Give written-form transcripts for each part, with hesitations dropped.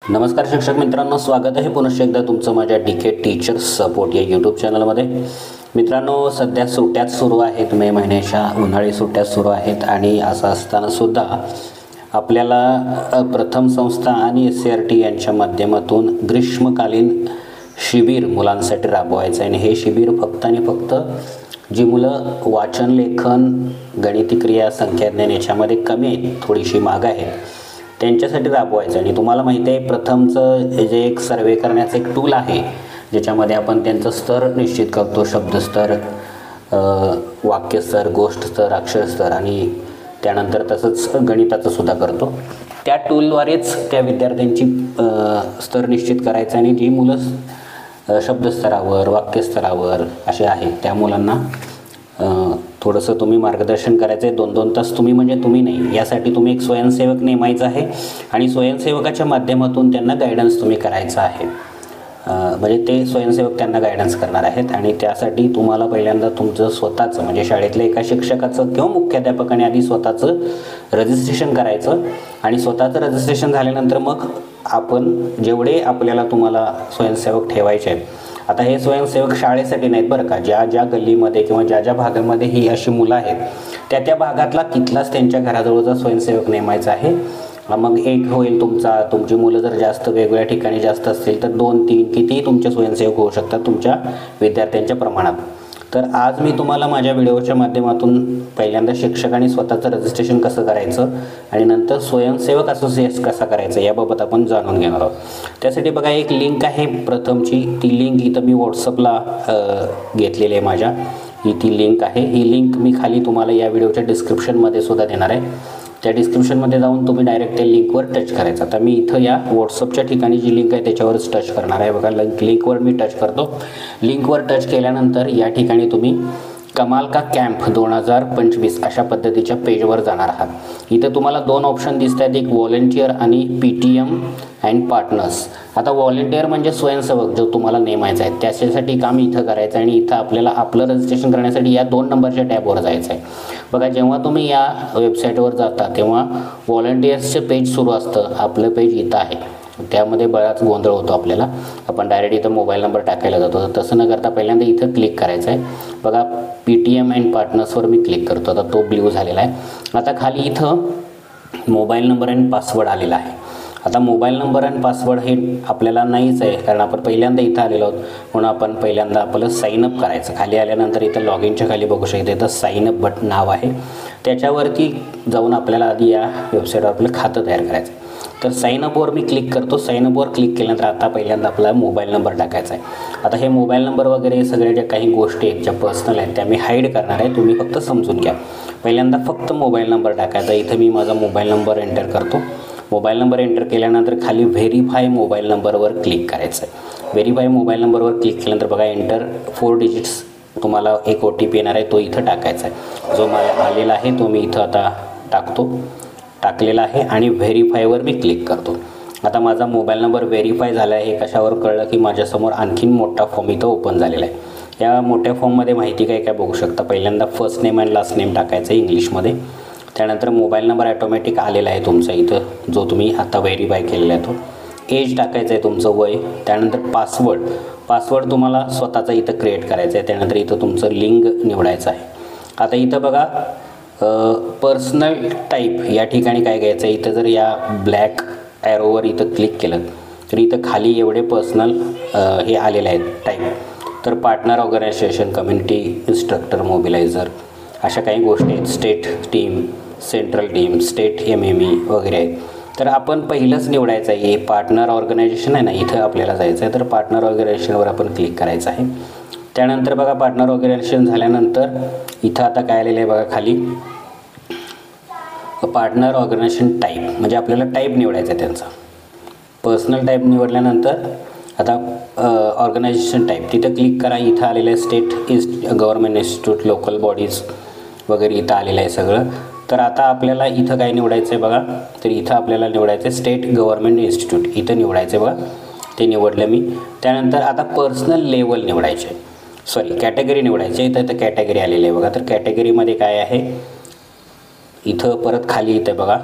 नमस्कार शिक्षक मित्रांनो, स्वागत आहे पुन्हा एकदा तुमचं माझ्या DK टीचर्स सपोर्ट या यूट्यूब चॅनलमध्ये। मित्रांनो, सध्या सुट्ट्याच सुरू आहेत, मे महिन्याच्या उन्हाळी सुट्ट्या सुरू आहेत आणि असं असताना सुद्धा आपल्याला प्रथम संस्था आणि SCRT यांच्या माध्यमातून ग्रीष्मकालीन शिबिर मुलांसाठी राबवायचं आहे। आणि हे शिबिर फक्त आणि फक्त जी मुलं वाचन, लेखन, गणिती क्रिया, संख्याज्ञान याच्यामध्ये कमी आहेत, थोडीशी मागं आहेत, त्यांच्यासाठी राबवायचं। आणि तुम्हाला माहिती आहे, प्रथमचं जे एक सर्वे करण्याचं एक टूल आहे ज्याच्यामध्ये आपण त्यांचं स्तर निश्चित करतो, शब्दस्तर, वाक्यस्तर, गोष्टस्तर, अक्षरस्तर आणि त्यानंतर तसंच गणिताचं सुद्धा करतो। त्या टूलद्वारेच त्या विद्यार्थ्यांची स्तर निश्चित करायचं आणि जी मुलं शब्दस्तरावर, वाक्यस्तरावर असे आहेत त्या मुलांना थोडंसं तुम्ही मार्गदर्शन करायचं आहे। 2-2 तास तुम्ही म्हणजे तुम्ही नाही, यासाठी तुम्ही एक स्वयंसेवक नेमायचा आहे आणि स्वयंसेवकाच्या माध्यमातून त्यांना गायडन्स तुम्ही करायचं आहे। म्हणजे ते स्वयंसेवक त्यांना गायडन्स करणार आहेत आणि त्यासाठी तुम्हाला पहिल्यांदा तुमचं स्वतःचं म्हणजे शाळेतल्या एका शिक्षकाचं किंवा मुख्याध्यापकाने आधी स्वतःचं रजिस्ट्रेशन करायचं आणि स्वतःचं रजिस्ट्रेशन झाल्यानंतर मग आपण जेवढे आपल्याला तुम्हाला स्वयंसेवक ठेवायचे आहेत, आता हे स्वयंसेवक शाळेसाठी नाहीत बरं का, ज्या ज्या गल्लीमध्ये किंवा ज्या ज्या भागामध्ये ही अशी मुलं आहेत त्या भागातला तिथलाच त्यांच्या घराजवळचा स्वयंसेवक नेमायचा आहे। मग एक होईल तुमची मुलं जर जास्त वेगवेगळ्या ठिकाणी जास्त असतील तर 2-3 कितीही तुमचे स्वयंसेवक होऊ शकतात तुमच्या विद्यार्थ्यांच्या प्रमाणात। तर आज मी तुम्हाला माझ्या व्हिडिओच्या माध्यमातून पहिल्यांदा शिक्षक आणि स्वतःचं रजिस्ट्रेशन कसं करायचं आणि नंतर स्वयंसेवक असोसिएशन कसा करायचं याबाबत आपण जाणून घेणार आहोत। त्यासाठी बघा, एक लिंक आहे प्रथमची, ती लिंक इथं मी व्हॉट्सअपला घेतलेली आहे माझ्या, ही ती लिंक आहे। ही लिंक मी खाली तुम्हाला या व्हिडिओच्या डिस्क्रिप्शनमध्ये सुद्धा देणार आहे। त्या डिस्क्रिप्शनमध्ये जाऊन तुम्ही डायरेक्ट त्या लिंकवर टच करायचं। आता मी इथं या व्हॉट्सअपच्या ठिकाणी जी लिंक आहे त्याच्यावरच टच करणार आहे। बघा, लिंकवर मी टच करतो। लिंकवर टच केल्यानंतर या ठिकाणी तुम्ही कमाल का कॅम्प 2025 अशा पद्धतीच्या पेजवर जाणार आहात। इथं तुम्हाला 2 ऑप्शन दिसत आहेत, एक व्हॉलेंटियर आणि PTM अँड पार्टनर्स। आता व्हॉलेंटियर म्हणजे स्वयंसेवक जो तुम्हाला नेमायचा आहे, त्याच्यासाठी काम इथं करायचं आणि इथं आपल्याला आपलं रजिस्ट्रेशन करण्यासाठी या 2 नंबरच्या टॅबवर जायचं आहे। बघा, जेव्हा तुम्ही या वेबसाईटवर जाता तेव्हा व्हॉलेंटियर्सचं पेज सुरू असतं, आपलं पेज इथं आहे, त्यामध्ये बराच गोंधळ होतो आपल्याला। आपण डायरेक्ट इथं मोबाईल नंबर टाकायला जातो, तर तसं न करता पहिल्यांदा इथं क्लिक करायचं आहे। बघा, PTM अँड पार्टनर्सवर मी क्लिक करतो, आता तो ब्ल्यू झालेला आहे। आता खाली इथं मोबाईल नंबर आणि पासवर्ड आलेला आहे। आता मोबाईल नंबर आणि पासवर्ड हे आपल्याला नाहीच आहे, कारण आपण पहिल्यांदा इथं आलेलो आहोत, म्हणून आपण पहिल्यांदा आपलं साईनअप करायचं। खाली आल्यानंतर इथं लॉग इनच्या खाली बघू शकता, इथं साईनअप बटन नाव आहे, त्याच्यावरती जाऊन आपल्याला आधी या वेबसाईटवर आपलं खातं तयार करायचं आहे। तर साईनअपवर मी क्लिक करतो। साईनअपवर क्लिक केल्यानंतर आता पहिल्यांदा आपला मोबाईल नंबर टाकायचा आहे। आता हे मोबाईल नंबर वगैरे सगळ्या ज्या काही गोष्टी आहेत ज्या पर्सनल आहेत त्या मी हाईड करणार आहे, तुम्ही फक्त समजून घ्या। पहिल्यांदा फक्त मोबाईल नंबर टाकायचा। इथं मी माझा मोबाईल नंबर एंटर करतो। मोबाईल नंबर एंटर केल्यानंतर खाली व्हेरीफाय मोबाईल नंबरवर क्लिक करायचं आहे। व्हेरीफाय मोबाईल नंबरवर क्लिक केल्यानंतर बघा, एंटर 4 डिजिट्स तुम्हाला एक OTP येणार आहे, तो इथं टाकायचा आहे। जो मला आलेला आहे तो मी इथं आता टाकलेला आहे आणि व्हेरीफायवर मी क्लिक करतो। आता माझा मोबाईल नंबर व्हेरीफाय झाला आहे। हे कशावर कळलं की माझ्यासमोर आणखीन मोठा फॉर्म इथं ओपन झालेला आहे। या मोठ्या फॉर्ममध्ये माहिती काय बघू शकता। पहिल्यांदा first name and last name टाकायचं आहे इंग्लिशमध्ये, त्यानंतर मोबाईल नंबर ॲटोमॅटिक आलेला आहे तुमचा इथं, जो तुम्ही आता व्हेरीफाय केलेला आहे तो। एज टाकायचं आहे तुमचं वय, त्यानंतर पासवर्ड तुम्हाला स्वतःचा इथं क्रिएट करायचं आहे, त्यानंतर इथं तुमचं लिंग निवडायचं आहे। आता इथं बघा, पर्सनल टाईप या ठिकाणी काय घ्यायचं आहे, इथं जर या ब्लॅक ॲरोवर इथं क्लिक केलं तर इथं खाली एवढे पर्सनल हे आलेले आहेत टाईप। तर पार्टनर ऑर्गनायझेशन, कम्युनिटी इन्स्ट्रक्टर, मोबिलायझर अशा काही गोष्टी आहेत, state team, central team, state MME वगैरे आहेत। तर आपण पहिलंच निवडायचं आहे, हे पार्टनर ऑर्गनायझेशन आहे ना, इथं आपल्याला जायचं आहे। तर पार्टनर ऑर्गनायझेशनवर आपण क्लिक करायचं आहे। त्यानंतर बघा, पार्टनर ऑर्गनायझेशन झाल्यानंतर इथं आता काय आलेलं आहे बघा, खाली पार्टनर ऑर्गनायझेशन टाईप, म्हणजे आपल्याला टाईप निवडायचं आहे त्यांचा। पर्सनल टाईप निवडल्यानंतर आता ऑर्गनायझेशन टाईप तिथं क्लिक करा। इथं आलेलं आहे state government institute, local bodies वगैरे इथं आलेलं आहे सगळं। तर आता आपल्याला इथं काय निवडायचं आहे बघा, तर इथं आपल्याला निवडायचं आहे स्टेट गव्हर्नमेंट इन्स्टिट्यूट, इथं निवडायचं आहे बघा, ते निवडलं मी। त्यानंतर आता पर्सनल लेवल निवडायचे, कॅटेगरी निवडायची आहे। इथं कॅटेगरी आलेली आहे बघा, तर कॅटेगरीमध्ये काय आहे, इथं परत खाली इथं बघा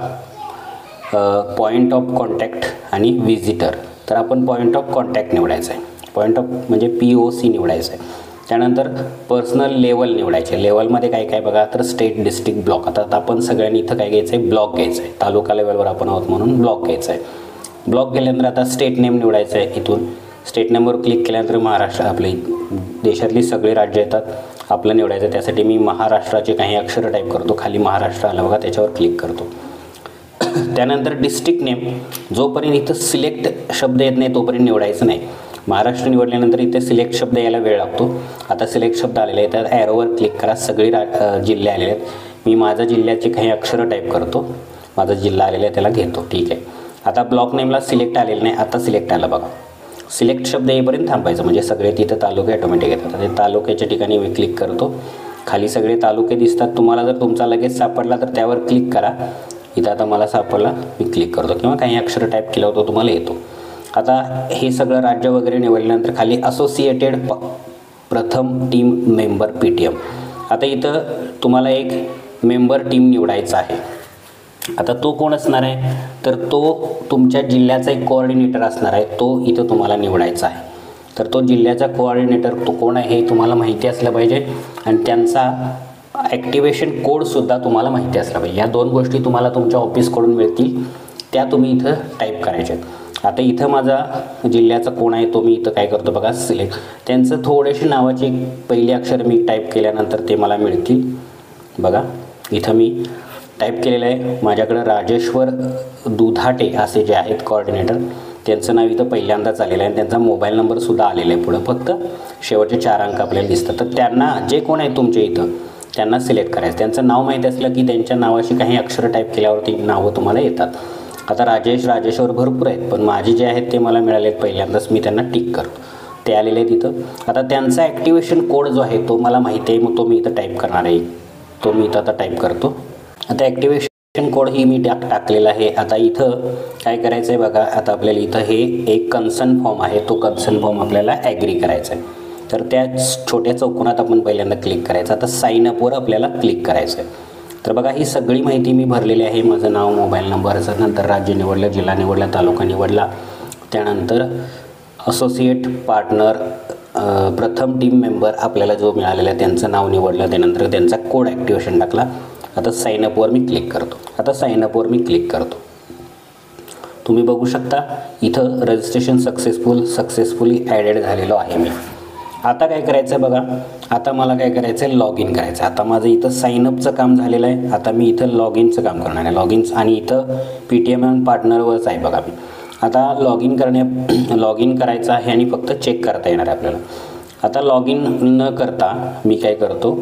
पॉईंट ऑफ कॉन्टॅक्ट आणि व्हिजिटर. तर आपण पॉईंट ऑफ कॉन्टॅक्ट निवडायचं आहे. पॉईंट ऑफ म्हणजे POC निवडायचं आहे. त्यानंतर पर्सनल लेवल निवडायचे. लेवलमध्ये काय काय बघा, तर स्टेट, डिस्ट्रिक्ट, ब्लॉक. आता आपण सगळ्यांनी इथं काय घ्यायचं आहे, ब्लॉक घ्यायचं आहे. तालुका लेवलवर आपण आहोत म्हणून ब्लॉक घ्यायचं आहे. ब्लॉक गेल्यानंतर आता स्टेट नेम निवडायचं आहे. इथून स्टेट नेमवर क्लिक केल्यानंतर महाराष्ट्र, आपले देशातली सगळी राज्य येतात, आपलं निवडायचं. त्यासाठी मी महाराष्ट्राचे काही अक्षर टाईप करतो. खाली महाराष्ट्र आलं बघा, त्याच्यावर क्लिक करतो. त्यानंतर डिस्ट्रिक्ट नेम, जोपर्यंत इथं सिलेक्ट शब्द येत नाही तोपर्यंत निवडायचं नाही. महाराष्ट्र निवडल्यानंतर इथे सिलेक्ट शब्द यायला वेळ लागतो. आता सिलेक्ट शब्द आलेले आहेत, तर ॲरोवर क्लिक करा. सगळी जिल्हे आलेले आहेत. मी माझ्या जिल्ह्याचे काही अक्षरं टाईप करतो. माझा जिल्हा आलेला आहे त्याला घेतो. ठीक आहे. आता ब्लॉक नेमला सिलेक्ट आलेलं नाही, आता सिलेक्ट आलं बघा. सिलेक्ट शब्द येईपर्यंत थांबायचं, म्हणजे सगळे तिथं तालुके ऑटोमॅटिक येतात. ते तालुक्याच्या ठिकाणी मी क्लिक करतो. खाली सगळे तालुके दिसतात. तुम्हाला जर तुमचा लगेच सापडला तर त्यावर क्लिक करा. इथं आता मला सापडला, मी क्लिक करतो, किंवा काही अक्षर टाईप केलं होतं तुम्हाला येतो. आता हे सगळं राज्य वगैरे निवडल्यानंतर खाली असोसिएटेड प्रथम टीम मेंबर PTM. आता इथं तुम्हाला एक मेंबर टीम निवडायचा आहे. आता तो कोण असणार आहे, तर तो तुमच्या जिल्ह्याचा एक कोऑर्डिनेटर असणार आहे. तो इथं तुम्हाला निवडायचा आहे. तर तो जिल्ह्याचा कोऑर्डिनेटर तो कोण आहे हे तुम्हाला माहिती असलं पाहिजे, आणि त्यांचा ॲक्टिवेशन कोडसुद्धा तुम्हाला माहिती असला पाहिजे. या दोन गोष्टी तुम्हाला तुमच्या ऑफिसकडून मिळतील, त्या तुम्ही इथं टाईप करायच्या. आता इथं माझा जिल्ह्याचा कोण आहे तो मी इथं काय करतो बघा, सिलेक्ट. त्यांचं थोडेसे नावाचे पहिली अक्षर मी टाईप केल्यानंतर ते मला मिळतील बघा. इथं मी टाईप केलेलं आहे. माझ्याकडं राजेश्वर दुधाटे असे जे आहेत कोऑर्डिनेटर, त्यांचं नाव इथं पहिल्यांदाच आलेलं आहे, आणि त्यांचा मोबाईल नंबरसुद्धा आलेला आहे पुढं. फक्त शेवटचे 4 अंक आपल्याला दिसतात. तर त्यांना जे कोण आहे तुमच्या इथं त्यांना सिलेक्ट करायचं. त्यांचं नाव माहीत असलं की त्यांच्या नावाशी काही अक्षर टाईप केल्यावरती नावं तुम्हाला येतात. आता राजेश्वर भरपूर आहेत, पण माझे जे आहेत ते मला मिळाले आहेत पहिल्यांदाच, मी त्यांना टिक करतो. ते आलेले आहेत इथं. आता त्यांचा ॲक्टिवेशन कोड जो आहे तो मला माहिती आहे, मग तो मी इथं टाईप करणार आहे. तो मी इथं आता टाईप करतो. आता ॲक्टिवेशन कोड ही मी टाकलेला आहे. आता इथं काय करायचं आहे बघा. आता आपल्याला इथं हे एक कन्सर्न फॉर्म आहे, तो कन्सर्न फॉर्म आपल्याला ॲग्री करायचा आहे. तर त्या छोट्या चौकोनात आपण पहिल्यांदा क्लिक करायचं. आता साइन अपवर आपल्याला क्लिक करायचं आहे. तर बघा ही सगळी माहिती मी भरलेली आहे. माझं नाव, मोबाईल नंबर, नंतर राज्य निवडलं, जिल्हा निवडला, तालुका निवडला. त्यानंतर असोसिएट पार्टनर प्रथम टीम मेंबर आपल्याला जो मिळालेला आहे त्यांचं नाव निवडलं. त्यानंतर त्यांचा कोड ॲक्टिवेशन टाकला. आता साइन अपवर मी क्लिक करतो. आता साइन अपवर मी क्लिक करतो. तुम्ही बघू शकता इथं रजिस्ट्रेशन सक्सेसफुली ॲडेड झालेलो आहे मी. आता काय करायचं बघा. आता मला काय करायचं आहे, लॉग इन करायचं. आता माझं इथं साईनअपचं काम झालेलं आहे. आता मी इथं लॉग इनचं काम करणार आहे. लॉग इन, आणि इथं PTM पार्टनरवरच आहे बघा मी. आता लॉग इन करायचं आहे आणि फक्त चेक करता येणार आहे आपल्याला. आता लॉग इन न करता मी काय करतो,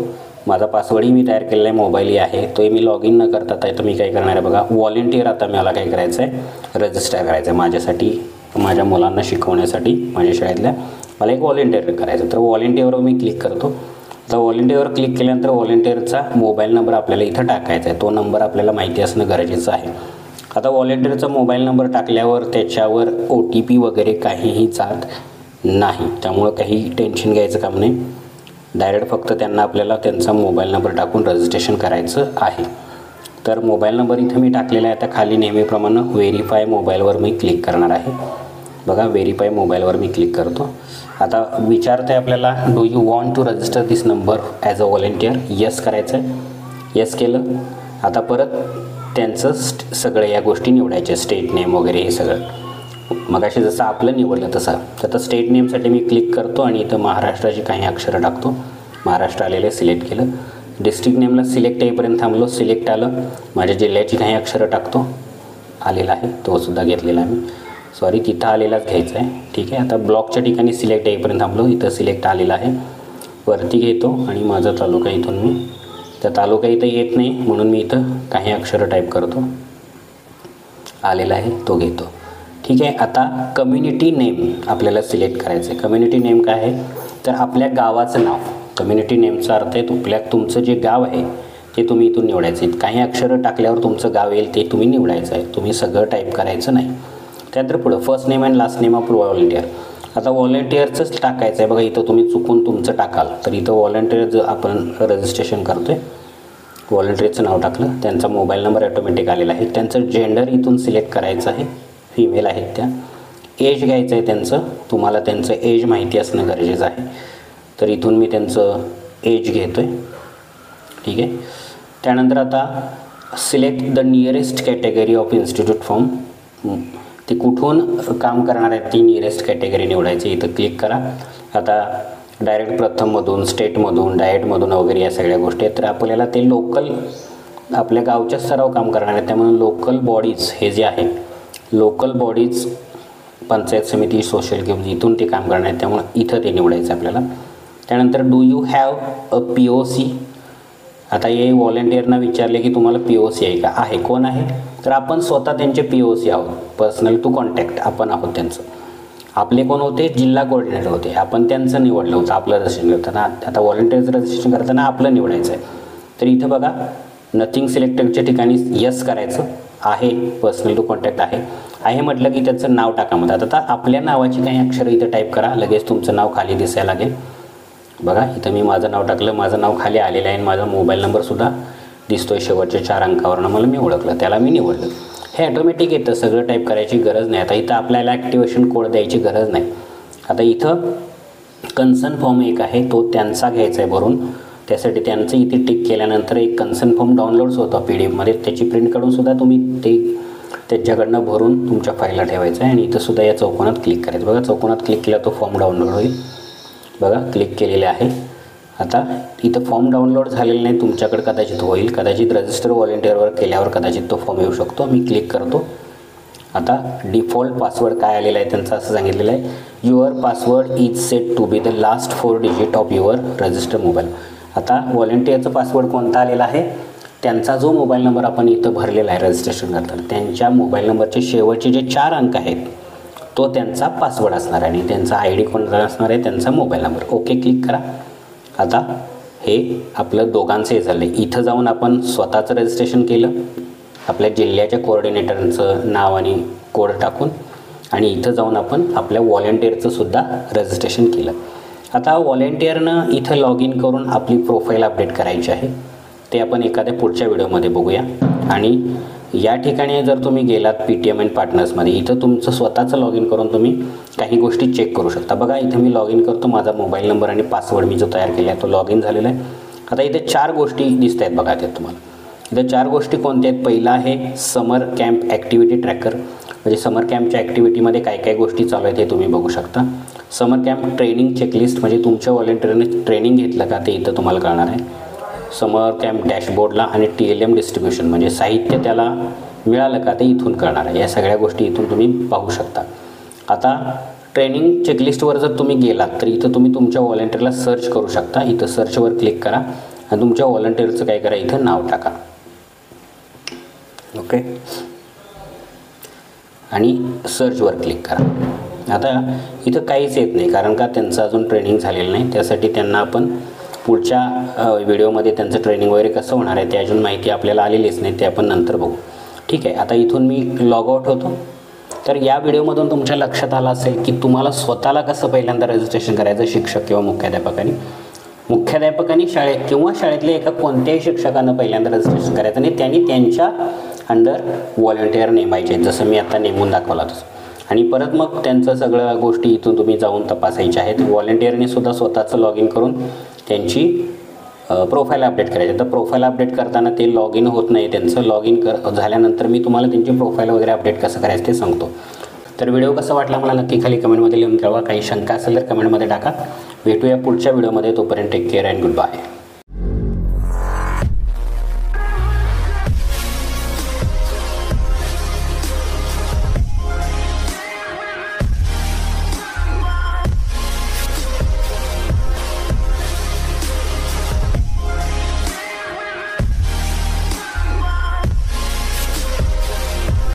माझा पासवर्डही मी तयार केलेला आहे, मोबाईलही आहे, तो मी लॉग इन न करता तर मी काय करणार आहे बघा. व्हॉलेंटियर आता मला काय करायचं आहे, रजिस्टर करायचं आहे माझ्यासाठी, माझ्या मुलांना शिकवण्यासाठी, माझ्या शाळेतल्या मला एक व्हॉलेंटियर करायचं. तर व्हॉलेंटियरवर मी क्लिक करतो. तर व्हॉलेंटियरवर क्लिक केल्यानंतर व्हॉलेंटियरचा मोबाईल नंबर आपल्याला इथं टाकायचा आहे. तो नंबर आपल्याला माहिती असणं गरजेचं आहे. आता व्हॉलेंटियरचा मोबाईल नंबर टाकल्यावर त्याच्यावर OTP वगैरे काहीही जात नाही, त्यामुळं काही टेन्शन घ्यायचं काम नाही. डायरेक्ट फक्त त्यांना आपल्याला त्यांचा मोबाईल नंबर टाकून रजिस्ट्रेशन करायचं आहे. तर मोबाईल नंबर इथं मी टाकलेला आहे. आता खाली नेहमीप्रमाणे व्हेरीफाय मोबाईलवर मी क्लिक करणार आहे. बघा व्हेरीफाय मोबाईलवर मी क्लिक करतो. आता विचारतं आहे आपल्याला, do you want to register this number as a volunteer. Yes करायचं आहे. येस केलं. आता परत त्यांचं सगळं या गोष्टी निवडायच्या, स्टेट नेम वगैरे हे सगळं मगाशी जसं आपलं निवडलं तसं. तर आता स्टेट नेमसाठी मी क्लिक करतो आणि इथं महाराष्ट्राची काही अक्षरं टाकतो. महाराष्ट्र आलेले सिलेक्ट केलं. डिस्ट्रिक्ट नेमला सिलेक्ट येईपर्यंत थांबलो. सिलेक्ट आलं. माझ्या जिल्ह्याची काही अक्षरं टाकतो. आलेला आहे, तोसुद्धा घेतलेला आहे मी. सॉरी, तिथं आलेलाच घ्यायचा आहे. ठीक आहे. आता ब्लॉकच्या ठिकाणी सिलेक्ट येईपर्यंत थांबलो. इथं सिलेक्ट आलेला आहे. वरती घेतो आणि माझा तालुका इथून मी, त्या तालुका इथं येत नाही म्हणून मी इथं काही अक्षरं टाईप करतो. आलेला आहे, तो घेतो. ठीक आहे. आता कम्युनिटी नेम आपल्याला सिलेक्ट करायचं आहे. कम्युनिटी नेम काय आहे, तर आपल्या गावाचं नाव. कम्युनिटी नेमचा अर्थ आहे तुमचं जे गाव आहे ते तुम्ही इथून निवडायचं आहे. काही अक्षरं टाकल्यावर तुमचं गाव येईल ते तुम्ही निवडायचं आहे. तुम्ही सगळं टाईप करायचं नाही. त्यानंतर पुढं first name and last name of volunteer. आता व्हॉलेंटियरचंच टाकायचं आहे बघा. इथं तुम्ही चुकून तुमचं टाकाल तर इथं व्हॉलेंटियर जर आपण रजिस्ट्रेशन करतो आहे, व्हॉलंटियरचं नाव टाकलं, त्यांचा मोबाईल नंबर ऑटोमॅटिक आलेला आहे. त्यांचं जेंडर इथून सिलेक्ट करायचं आहे, फिमेल आहेत त्या. एज घ्यायचं आहे त्यांचं, तुम्हाला त्यांचं एज माहिती असणं गरजेचं आहे. तर इथून मी त्यांचं एज घेतो आहे. ठीक आहे. त्यानंतर आता select the nearest category of institute from, ते कुठून काम करणार आहेत ती नियरेस्ट कॅटेगरी निवडायची. इथं क्लिक करा. आता डायरेक्ट प्रथममधून, स्टेटमधून, डायटमधून वगैरे या सगळ्या गोष्टी आहेत. तर आपल्याला ते लोकल आपल्या गावच्या स्तरावर काम करणार आहेत. त्यामुळे लोकल बॉडीज हे जे आहे, लोकल बॉडीज पंचायत समिती, सोशल गेम्स, इथून ते काम करणार आहेत. त्यामुळे इथं ते निवडायचं आपल्याला. त्यानंतर do you have a POC. आता हे व्हॉलंटियरना विचारले की तुम्हाला POC आहे का? आहे. कोण आहे? तर आपण स्वतः त्यांचे POC आहोत, पर्सनल टू कॉन्टॅक्ट आपण आहोत त्यांचं. आपले कोण होते? जिल्हा कोऑर्डिनेटर होते, आपण त्यांचं निवडलं होतं आपलं रजिस्ट्रेशन करताना. आता व्हॉलंटियरचं रजिस्ट्रेशन करताना आपलं निवडायचं आहे. तर इथं बघा नथिंग सिलेक्टेडच्या ठिकाणी यस करायचं आहे, पर्सनल टू कॉन्टॅक्ट आहे म्हटलं की त्याचं नाव टाका. म्हणतात आता आपल्या नावाची काही अक्षरं इथं टाईप करा, लगेच तुमचं नाव खाली दिसायला लागेल. बघा इथं मी माझं नाव टाकलं, माझं नाव खाली आलेलं आहे. माझा मोबाईल नंबरसुद्धा दिसतोय शेवटच्या 4 अंकावरनं, मला मी ओळखलं, त्याला मी निवडलं. हे ऑटोमॅटिक येतं, सगळं टाईप करायची गरज नाही. आता इथं आपल्याला ॲक्टिवेशन कोड द्यायची गरज नाही. आता इथं कन्सर्न फॉर्म एक आहे, तो त्यांचा घ्यायचा आहे भरून. त्यासाठी त्यांचं इथे टिक केल्यानंतर एक कन्सर्न फॉर्म डाउनलोड्स होतो PDF मध्ये, त्याची प्रिंट काढूनसुद्धा तुम्ही ते त्याच्याकडनं भरून तुमच्या फाईलला ठेवायचं आहे. आणि इथंसुद्धा या चौकोनात क्लिक करायचं. बघा चौकोनात क्लिक केला तो फॉर्म डाउनलोड होईल. बघा क्लिक केलेले आहे. आता इथं फॉर्म डाउनलोड झालेला नाही, तुमच्याकडे कदाचित होईल, कदाचित रजिस्टर व्हॉलंटियरवर केल्यावर कदाचित तो फॉर्म येऊ शकतो. मी क्लिक करतो. आता डिफॉल्ट पासवर्ड काय आलेला आहे त्यांचं असं सांगितलेलं आहे, your password is set to be the last 4 digit of your register mobile. आता व्हॉलंटियरचं पासवर्ड कोणता आलेला आहे? त्यांचा जो मोबाईल नंबर आपण इथं भरलेला आहे रजिस्ट्रेशन करताना, त्यांच्या मोबाईल नंबरचे शेवटचे जे 4 अंक आहेत तो त्यांचा पासवर्ड असणार आहे. आणि त्यांचा ID कोणता असणार आहे? त्यांचा मोबाईल नंबर. ओके क्लिक करा. आता हे आपलं दोघांचं हे झालं आहे. इथं जाऊन आपण स्वतःचं रजिस्ट्रेशन केलं, आपल्या जिल्ह्याच्या कोऑर्डिनेटरचं नाव आणि कोड टाकून, आणि इथं जाऊन आपण आपल्या व्हॉलंटियरचं सुद्धा रजिस्ट्रेशन केलं. आता व्हॉलंटियरनं इथं लॉग इन करून आपली प्रोफाईल अपडेट करायची आहे, ते आपण एखाद्या पुढच्या व्हिडिओमध्ये बघूया. आणि या ठिकाणी जर तुम्ही गेलात PTM अँड पार्टनर्समध्ये, इथं तुमचं स्वतःचं लॉग इन करून तुम्ही काही गोष्टी चेक करू शकता. बघा इथं मी लॉग इन करतो, माझा मोबाईल नंबर आणि पासवर्ड मी जो तयार केला आहे तो लॉग इन झालेला आहे. आता इथे 4 गोष्टी दिसत आहेत बघा त्यात तुम्हाला. इथे 4 गोष्टी कोणत्या आहेत? पहिला आहे समर कॅम्प ॲक्टिव्हिटी ट्रॅकर, म्हणजे समर कॅम्पच्या ॲक्टिव्हिटीमध्ये काय काय गोष्टी चालू आहेत हे तुम्ही बघू शकता. समर कॅम्प ट्रेनिंग चेकलिस्ट, म्हणजे तुमच्या व्हॉलंटियरने ट्रेनिंग घेतलं का ते इथं तुम्हाला कळणार आहे. समर कॅम्प डॅशबोर्डला आणि TLM डिस्ट्रीब्युशन, म्हणजे साहित्य त्याला मिळालं का ते इथून कळणार आहे. या सगळ्या गोष्टी इथून तुम्ही पाहू शकता. आता ट्रेनिंग चेकलिस्टवर जर तुम्ही गेलात तर इथं तुम्ही तुमच्या व्हॉलंटियरला सर्च करू शकता. इथं सर्चवर क्लिक करा आणि तुमच्या व्हॉलंटियरचं काय करा, इथं नाव टाका. ओके, आणि सर्चवर क्लिक करा. आता इथं काहीच येत नाही, कारण का त्यांचं अजून ट्रेनिंग झालेलं नाही. त्यासाठी त्यांना आपण पुढच्या व्हिडिओमध्ये त्यांचं ट्रेनिंग वगैरे कसं होणार आहे ते अजून माहिती आपल्याला आलेलीच नाही, ते आपण नंतर बघू. ठीक आहे. आता इथून मी लॉग आउट होतो. तर या व्हिडिओमधून तुमच्या लक्षात आलं असेल की तुम्हाला स्वतःला कसं पहिल्यांदा रजिस्ट्रेशन करायचं शिक्षक किंवा मुख्याध्यापकांनी शाळेत किंवा शाळेतल्या एका कोणत्याही शिक्षकानं पहिल्यांदा रजिस्ट्रेशन करायचं आणि त्यांनी त्यांच्या अंडर व्हॉलंटियर नेमायचे, जसं मी आता नेमून दाखवला तसं. आणि परत मग त्यांचं सगळ्या गोष्टी इथून तुम्ही जाऊन तपासायच्या आहेत. व्हॉलंटियरने सुद्धा स्वतःचं लॉग इन करून त्यांची प्रोफाईल अपडेट करायची. तर प्रोफाईल अपडेट करताना ते लॉग इन होत नाही, त्यांचं लॉग इन झाल्यानंतर मी तुम्हाला त्यांची प्रोफाईल वगैरे अपडेट कसं करायचं ते सांगतो. तर व्हिडिओ कसा वाटला मला नक्की खाली कमेंटमध्ये लिहून कळवा. काही शंका असेल तर कमेंटमध्ये टाका. भेटूया पुढच्या व्हिडिओमध्ये. तोपर्यंत take care and good bye.